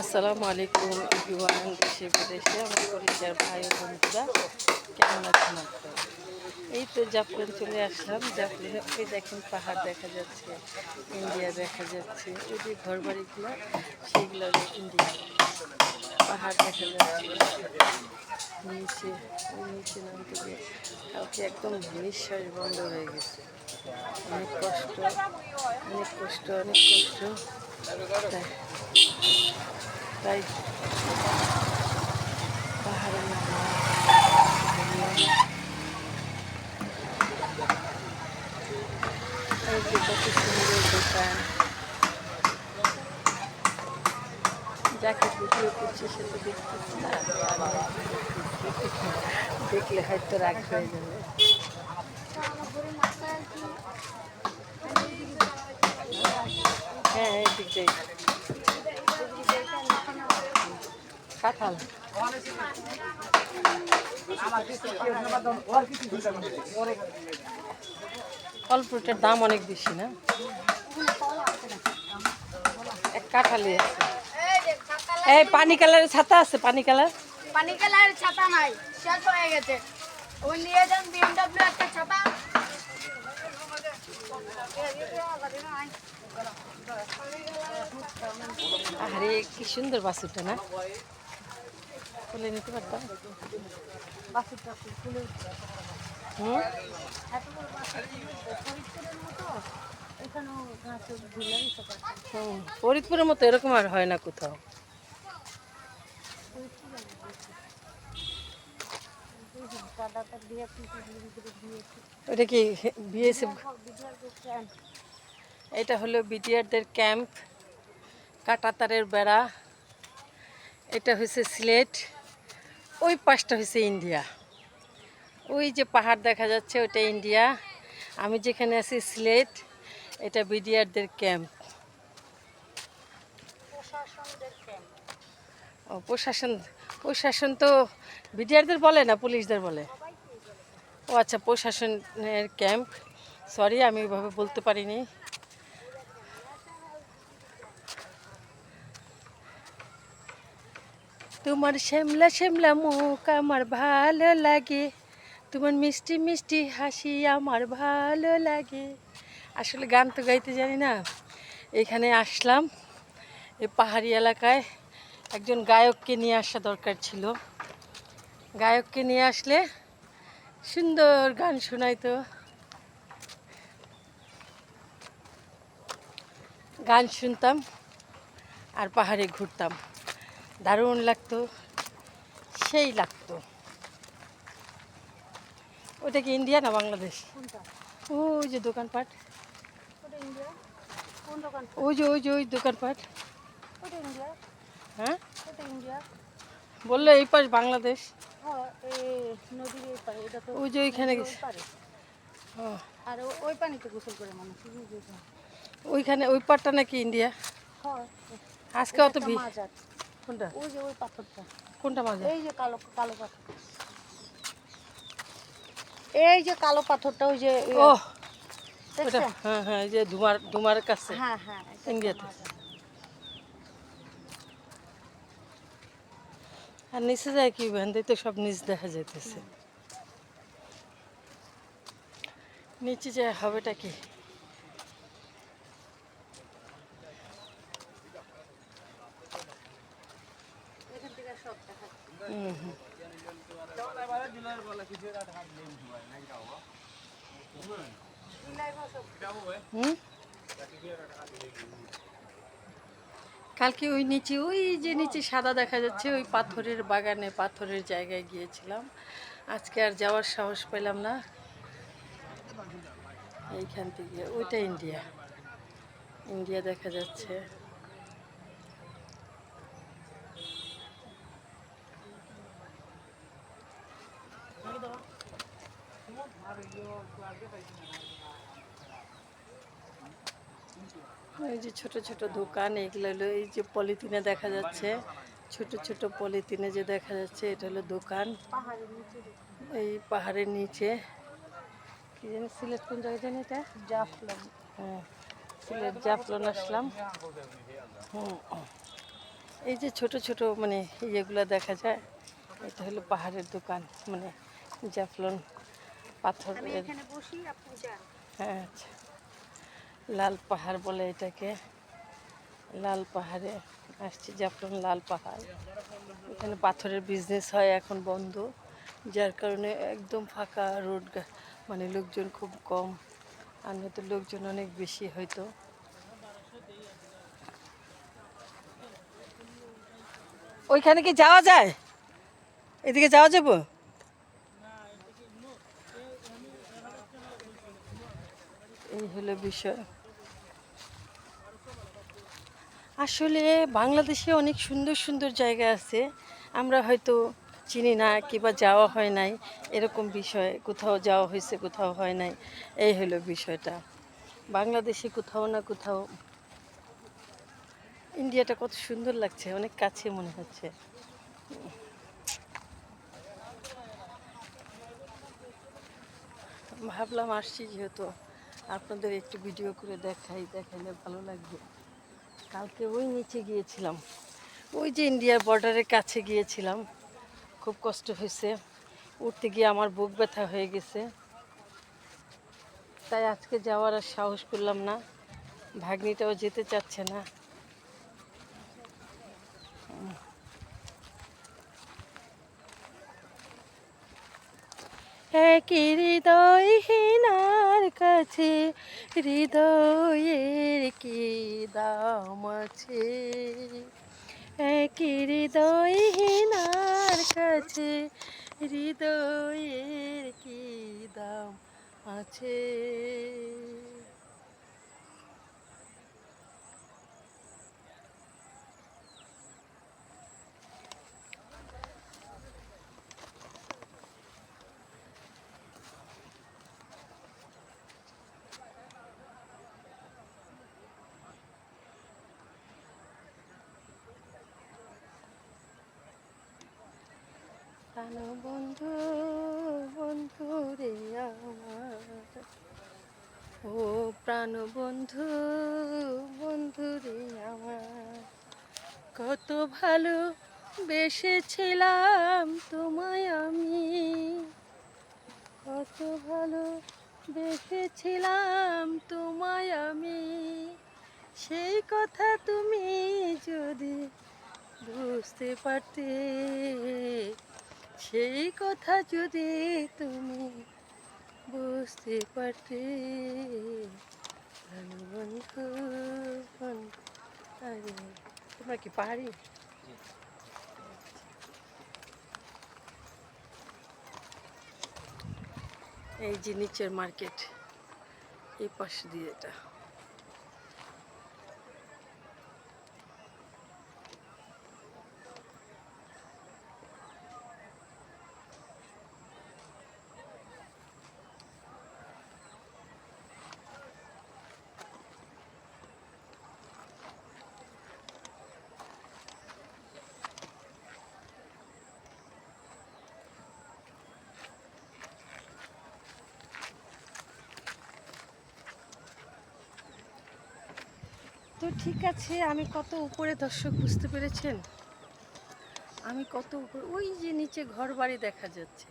আসসালামু আলাইকুম এভরিওয়ান, দেশে বিদেশে আমার পরিচয় ভাই ও বন্ধুরা কেমন আছেন আপনারা? এই তো জাফলং চলে আসলাম। জাফলংয়ে ওই দেখেন পাহাড় দেখা যাচ্ছে, ইন্ডিয়া দেখা যাচ্ছে, ওই যে ঘর বাড়িগুলো সেইগুলো ইন্ডিয়া। পাহাড় দেখা যাচ্ছে নিচে, ওই নিচে নামতে গিয়ে কালকে একদম নিঃশ্বাস বন্ধ হয়ে গেছে। অনেক কষ্ট, অনেক কষ্ট, অনেক কষ্ট। তাই তাই পাহাড়ে নামলাম। এই যে কত সুন্দর দোকান, যাকে ভিডিও করছে সে তো দেখতেছি না, আমি দেখলে হয়তো রাগ হয়ে যাবে। হ্যাঁ এদিকটাই কাঁঠাল। ফল ফ্রুটের দাম অনেক বেশি না? এক কাঁঠালি আছে। এই পানি কালারের ছাতা আছে? পানি কালার, পানি কালারের ছাতা নাই, শেষ হয়ে গেছে। ওই নিয়ে যান BMW একটা ছাতা। আরে কি সুন্দর বাছুরটা না, খুলে নিতে পারতাম। বাসুরটা খুলে হুম, এত বড় বাসুর ফরিদপুরের মতো এখানেও ঘাসে ঝুলে দিতে পারতাম। হুম, ফরিদপুরের মতো এরকম আর হয় না কোথাও। কাদাটা দিয়ে দিয়েছি। ওটা কি বিএসএফ? বিডিআর করছেন। এটা হলো বিডিআরদের ক্যাম্প। কাঁটাতারের বেড়া। এটা হচ্ছে সিলেট, ওই পাশটা হচ্ছে ইন্ডিয়া। ওই যে পাহাড় দেখা যাচ্ছে ওটা ইন্ডিয়া, আমি যেখানে আছি সিলেট, এটা বিডিআরদের ক্যাম্প। প্রশাসনদের ক্যাম্প। ও প্রশাসন, প্রশাসন তো বিডিআরদের বলে না, পুলিশদের বলে? ও আচ্ছা, প্রশাসনের ক্যাম্প। সরি, আমি ওইভাবে বলতে পারিনি। তোমার শ্যামলা শ্যামলা মুখ আমার ভালো লাগে, তোমার মিষ্টি মিষ্টি হাসি আমার ভালো লাগে। আসলে গান তো গাইতে জানি না। এখানে আসলাম, এই পাহাড়ি এলাকায় একজন গায়ককে নিয়ে আসা দরকার ছিল। গায়ককে নিয়ে আসলে সুন্দর গান শোনাইতো, গান শুনতাম আর পাহাড়ে ঘুরতাম, দারুণ লাগতো, সেই লাগতো। ওটা কি ইন্ডিয়া না বাংলাদেশ? কোনটা? ওই যে দোকানপাট, ওটা ইন্ডিয়া। কোন দোকান? ওই দোকানপাট। ওটা ইন্ডিয়া। হ্যাঁ ওটা ইন্ডিয়া। বললো এই পাশ বাংলাদেশ। হ্যাঁ, এই নদীর এই পারে, এটা তো ওই যে ওইখানে নদীর ওই গেছে। পারে। ও, আর ওই পানিতে গোসল করে মানুষ। ওইখানে ওই পাটটা নাকি ইন্ডিয়া। হয়। আজকে ওটা অত একটা মাজার। কোনটা ওই যে ওই পাথরটা, কোনটা মাজা? এই যে কালো কালো পাথর, এই যে কালো পাথরটা, ওই যে ও ওটা, দেখছেন? হ্যাঁ হ্যাঁ, এই যে ধুমার কাছে হ্যাঁ হ্যাঁ, এটা একটা ইন্ডিয়াতে। মাজার। আর নিচে যায় কি ভ্যানতে তো সব নিচ দেখা যাইতেছে। নিচে যায় হবেটা কি? এখান থেকে সব দেখা যায়। হুম হুম। হুম, কালকে ওই নিচে, ওই যে নিচে সাদা দেখা যাচ্ছে, ওই পাথরের বাগানে, পাথরের জায়গায় গিয়েছিলাম। আজকে আর যাওয়ার সাহস পেলাম না। এইখান থেকে ওইটা ইন্ডিয়া, ইন্ডিয়া দেখা যাচ্ছে। এই যে ছোট ছোট দোকান, এগুলো হলো এই যে পলিথিনে দেখা যাচ্ছে, ছোট ছোট পলিথিনে যে দেখা যাচ্ছে, এটা হলো দোকান। পাহাড়ের নিচে এই পাহাড়ের নিচে কি জানি, সিলেট কোন জায়গায় জানি এটা? জাফলং। হ্যাঁ, সিলেট জাফলং আসলাম। হুম, এই যে ছোট ছোট মানে ইয়েগুলো দেখা যায়, এটা হলো পাহাড়ের দোকান, মানে জাফলং আমি পাথরের। এখানে বসি, আপনি যান। হ্যাঁ আচ্ছা, লাল পাহাড় বলে এটাকে। লাল পাহাড়ে আসছি, জাফলং লাল পাহাড়। এখানে পাথরের বিজনেস হয়, এখন বন্ধ, যার কারণে একদম ফাঁকা রোড, মানে লোকজন খুব কম। আর নয়তো লোকজন অনেক বেশি হয়তো। ওইখানে কি যাওয়া যায়? এদিকে যাওয়া যাবো? এই হলো বিষয়। আসলে বাংলাদেশে অনেক সুন্দর সুন্দর জায়গা আছে, আমরা হয়তো চিনি না কিংবা যাওয়া হয় নাই, এরকম বিষয়। কোথাও যাওয়া হয়েছে, কোথাও হয় নাই, এই হলো বিষয়টা। বাংলাদেশে কোথাও না কোথাও। ইন্ডিয়াটা কত সুন্দর লাগছে, অনেক কাছে মনে হচ্ছে। ভাবলাম আসছি যেহেতু আপনাদের একটু ভিডিও করে দেখাইলে ভালো লাগবে। কালকে ওই নিচে গিয়েছিলাম, ওই যে ইন্ডিয়ার বর্ডারের কাছে গিয়েছিলাম, খুব কষ্ট হয়েছে, উঠতে গিয়ে আমার বুক ব্যথা হয়ে গেছে, তাই আজকে যাওয়ার আর সাহস করলাম না। ভাগ্নিটাও যেতে চাচ্ছে না। এক হৃদয়হীনার কাছে হৃদয়ের কি দাম আছে, এক হৃদয়হীনার কাছে হৃদয়ের কি দাম আছে। প্রাণ বন্ধু, বন্ধু রে আমার, ও প্রাণ বন্ধু, বন্ধু রে আমার, কত ভালো বেসেছিলাম তোমায় আমি, কত ভালো বেসেছিলাম তোমায় আমি, সেই কথা তুমি যদি বুঝতে পারতে, সেই কথা যদি তুমি বুঝতে পারতে, বন্ধু বন্ধু। আরে তোমরা কি পাহাড়ি? এই যে নিচের মার্কেট, এই পাশ দিয়ে এটা। তো ঠিক আছে, আমি কত উপরে, দর্শক বুঝতে পেরেছেন? আমি কত উপরে, ওই যে নিচে ঘর বাড়ি দেখা যাচ্ছে,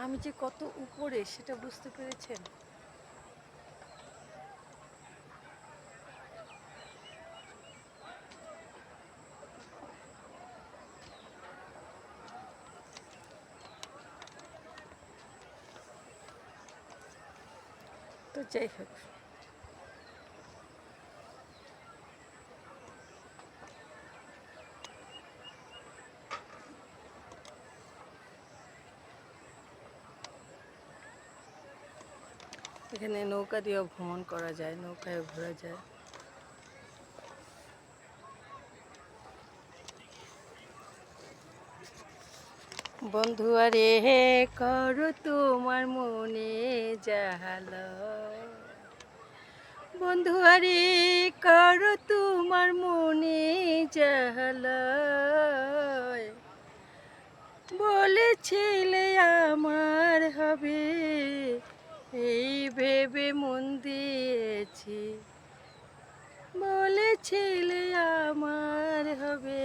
আমি যে কত উপরে সেটা বুঝতে পেরেছেন? তো যাই হোক, এখানে নৌকা দিয়েও ভ্রমণ করা যায়, নৌকায় ঘোরা যায়। বন্ধু আরে করো তোমার মনে জাহালা, বন্ধু আরে করো তোমার মনে জাহালা, বলেছিলে আমার হবে, এই ভেবে মন দিয়েছি, বলেছিলে আমার হবে,